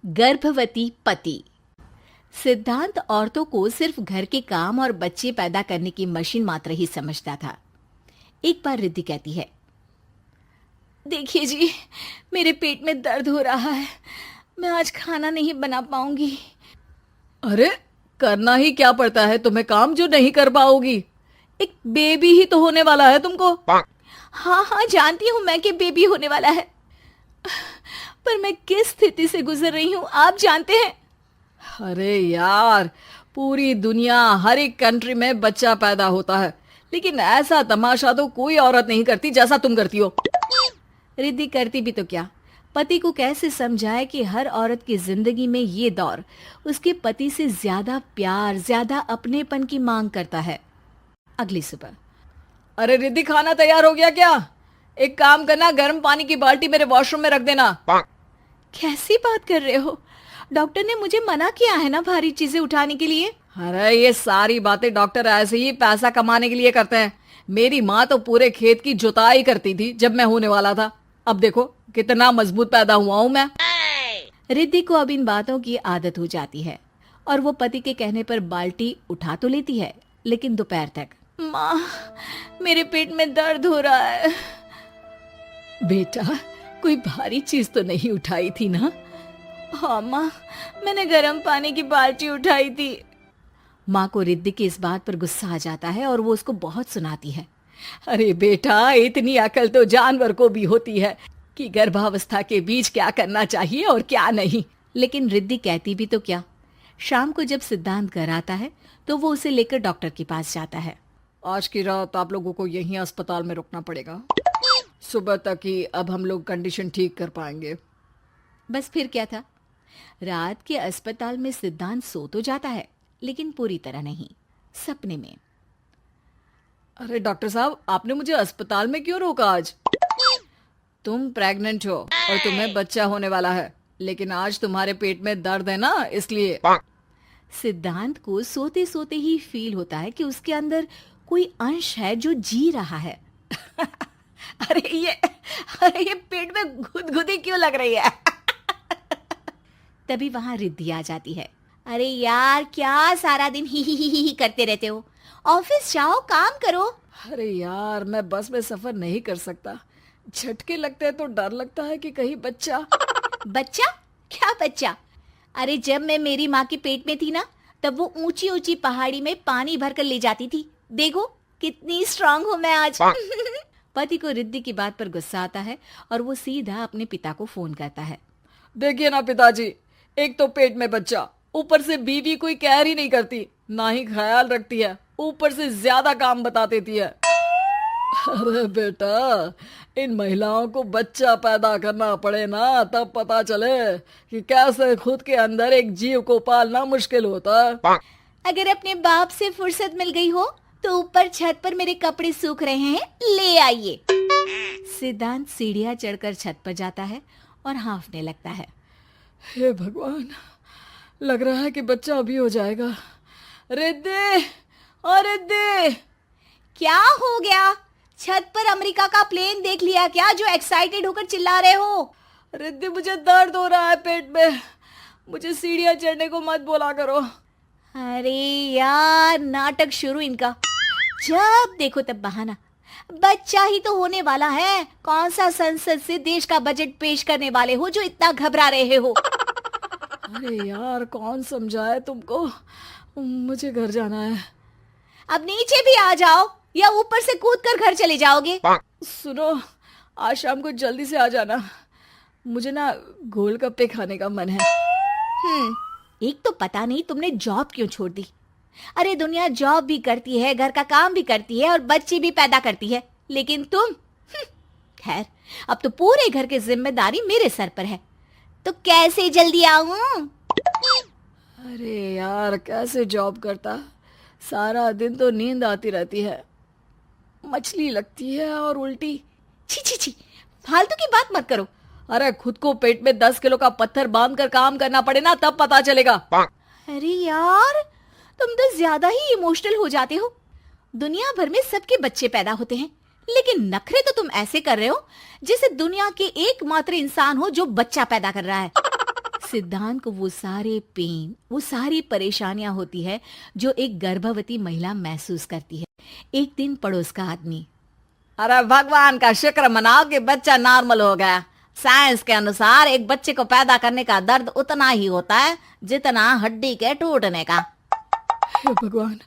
गर्भवती पति। सिद्धांत औरतों को सिर्फ घर के काम और बच्चे पैदा करने की मशीन मात्र ही समझता था। एक बार रिद्धि कहती है, देखिए जी, मेरे पेट में दर्द हो रहा है, मैं आज खाना नहीं बना पाऊंगी। अरे करना ही क्या पड़ता है तुम्हें काम जो नहीं कर पाओगी? एक बेबी ही तो होने वाला है तुमको। हाँ हाँ, जानती हूँ मैं कि बेबी होने वाला है, पर मैं किस स्थिति से गुजर रही हूँ आप जानते हैं। अरे यार, पूरी दुनिया हर एक कंट्री में बच्चा पैदा होता है, लेकिन ऐसा तमाशा तो कोई औरत नहीं करती जैसा तुम करती हो। रिद्धि करती भी तो क्या, पति को कैसे समझाए कि हर औरत की जिंदगी में ये दौर उसके पति से ज्यादा प्यार, ज्यादा अपनेपन की मांग करता है। अगली सुबह, अरे रिद्धि, खाना तैयार हो गया क्या? एक काम करना, गर्म पानी की बाल्टी मेरे वॉशरूम में रख देना। कैसी बात कर रहे हो? डॉक्टर ने मुझे मना किया है ना भारी चीजें उठाने के लिए। अरे ये सारी बातें डॉक्टर ऐसे ही पैसा कमाने के लिए करते हैं। मेरी माँ तो पूरे खेत की जुताई करती थी जब मैं होने वाला था। अब देखो कितना मजबूत पैदा हुआ हूँ मैं। रिद्धि को अब इन बातों की आदत हो जाती है और वो पति के कहने पर बाल्टी उठा तो लेती है, लेकिन दोपहर तक। माँ, मेरे पेट में दर्द हो रहा है। बेटा, कोई भारी चीज तो नहीं उठाई थी ना? हाँ माँ, मैंने गर्म पानी की बाल्टी उठाई थी। माँ को रिद्धि की इस बात पर गुस्सा आ जाता है और वो उसको बहुत सुनाती है। अरे बेटा, इतनी अकल तो जानवर को भी होती है कि गर्भावस्था के बीच क्या करना चाहिए और क्या नहीं। लेकिन रिद्धि कहती भी तो क्या। शाम को जब सिद्धांत घर आता है तो वो उसे लेकर डॉक्टर के पास जाता है। आज की रात आप लोगों को यहीं अस्पताल में रुकना पड़ेगा। सुबह तक ही अब हम लोग कंडीशन ठीक कर पाएंगे। बस फिर क्या था, रात के अस्पताल में सिद्धांत सो तो जाता है, लेकिन पूरी तरह नहीं, सपने में। अरे डॉक्टर साहब, आपने मुझे अस्पताल में क्यों रोका आज? तुम प्रेग्नेंट हो और तुम्हें बच्चा होने वाला है, लेकिन आज तुम्हारे पेट में दर्द है ना, इसलिए। सिद्धांत को सोते सोते ही फील होता है कि उसके अंदर कोई अंश है जो जी रहा है। अरे ये पेट में गुदगुदी क्यों लग रही है? तभी वहां रिद्धि आ जाती है। अरे यार, क्या सारा दिन ही करते रहते हो? ऑफिस जाओ, काम करो। अरे यार, मैं बस में सफर नहीं कर सकता। झटके लगते हैं तो डर लगता है कि कहीं बच्चा। बच्चा? क्या बच्चा? अरे जब मैं मेरी माँ के पेट में थी ना, तब वो ऊंची ऊंची पहाड़ी में पानी भरकर ले जाती थी। देखो कितनी स्ट्रांग हूँ मैं आज। पति को रिद्धि की बात पर गुस्सा आता है और वो सीधा अपने पिता को फोन करता है। देखिए ना पिताजी, एक तो पेट में बच्चा, ऊपर से बीवी कोई केयर ही नहीं करती, ना ही ख्याल रखती है, ऊपर से ज्यादा काम बता देती है। अरे बेटा, इन महिलाओं को बच्चा पैदा करना पड़े ना, तब पता चले कि कैसे खुद के अंदर एक जीव को पालना मुश्किल होता है। अगर अपने बाप से फुर्सत मिल गई हो तो ऊपर छत पर मेरे कपड़े सूख रहे हैं, ले आइए। सिद्धांत सीढ़ियां चढ़कर छत पर जाता है और हांफने लगता है। हे भगवान, लग रहा है कि बच्चा अभी हो जाएगा। रिद्धि, ओ रिद्धि! क्या हो गया? छत पर अमेरिका का प्लेन देख लिया क्या जो एक्साइटेड होकर चिल्ला रहे हो? रिद्धि, मुझे दर्द हो रहा है पेट में, मुझे सीढ़ियां चढ़ने को मत बोला करो। अरे यार, नाटक शुरू इनका। जब देखो तब बहाना। बच्चा ही तो होने वाला है, कौन सा संसद से देश का बजट पेश करने वाले हो जो इतना घबरा रहे हो? अरे यार, कौन समझाए तुमको, मुझे घर जाना है। अब नीचे भी आ जाओ या ऊपर से कूदकर घर चले जाओगे? सुनो, आज शाम को जल्दी से आ जाना, मुझे ना गोलगप्पे खाने का मन है। एक तो पता नहीं तुमने जॉब क्यों छोड़ दी। अरे दुनिया जॉब भी करती है, घर का काम भी करती है और बच्चे भी पैदा करती है, लेकिन तुम खैर, अब तो पूरे घर की जिम्मेदारी मेरे सर पर है, तो कैसे जल्दी आऊं? अरे यार, कैसे जॉब करता, सारा दिन तो नींद आती रहती है, मछली लगती है और उल्टी। छी छी छी, फालतू की बात मत करो। अरे खुद को पेट में 10 किलो का पत्थर बांध कर काम करना पड़े ना, तब पता चलेगा। अरे यार, तुम तो ज्यादा ही इमोशनल हो जाते हो। दुनिया भर में सबके बच्चे पैदा होते हैं, लेकिन नखरे तो तुम ऐसे कर रहे हो जैसे दुनिया के एकमात्र इंसान हो जो बच्चा पैदा कर रहा है। सिद्धांत को वो सारे पेन, वो सारी परेशानियां होती है जो एक गर्भवती महिला महसूस करती है। एक दिन पड़ोस का आदमी, अरे भगवान का शुक्र मनाओ कि बच्चा नॉर्मल हो गया। साइंस के अनुसार एक बच्चे को पैदा करने का दर्द उतना ही होता है जितना हड्डी के टूटने का। हे भगवान,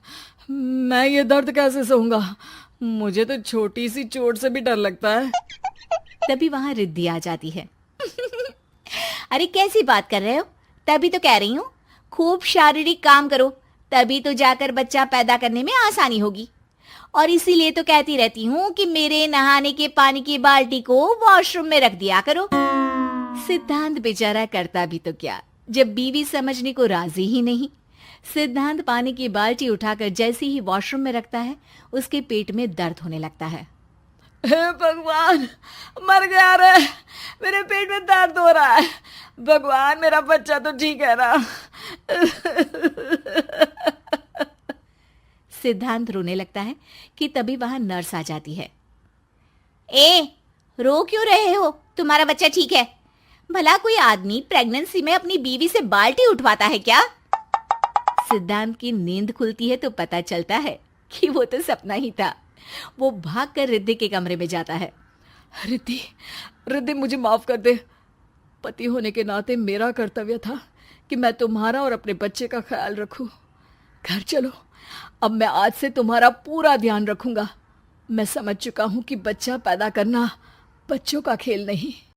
मैं ये दर्द कैसे सहूंगा? मुझे तो छोटी सी चोट से भी डर लगता है। तभी वहां रिद्धि आ जाती है। अरे कैसी बात कर रहे हो? तभी तो कह रही हूँ, खूब शारीरिक काम करो, तभी तो जाकर बच्चा पैदा करने में आसानी होगी। और इसीलिए तो कहती रहती हूँ कि मेरे नहाने के पानी की बाल्टी को वॉशरूम में रख दिया करो। सिद्धांत बेचारा करता भी तो क्या, जब बीवी समझने को राजी ही नहीं। सिद्धांत पानी की बाल्टी उठाकर जैसे ही वॉशरूम में रखता है, उसके पेट में दर्द होने लगता है। हे भगवान, मर गया रे, मेरे पेट में दर्द हो रहा है। भगवान, मेरा बच्चा तो ठीक है ना? सिद्धांत रोने लगता है कि तभी वहां नर्स आ जाती है। ए, रो क्यों रहे हो? तुम्हारा बच्चा ठीक है। भला कोई आदमी प्रेगनेंसी में अपनी बीवी से बाल्टी उठवाता है क्या? सिद्धांत की नींद खुलती है तो पता चलता है कि वो तो सपना ही था। वो भागकर रिद्धि के कमरे में जाता है। रिद्धि, रिद्धि, मुझे माफ कर दे। पति होने के नाते मेरा कर्तव्य था कि मैं तुम्हारा और अपने बच्चे का ख्याल रखूं। घर चलो, अब मैं आज से तुम्हारा पूरा ध्यान रखूंगा। मैं समझ चुका हूं कि बच्चा पैदा करना बच्चों का खेल नहीं।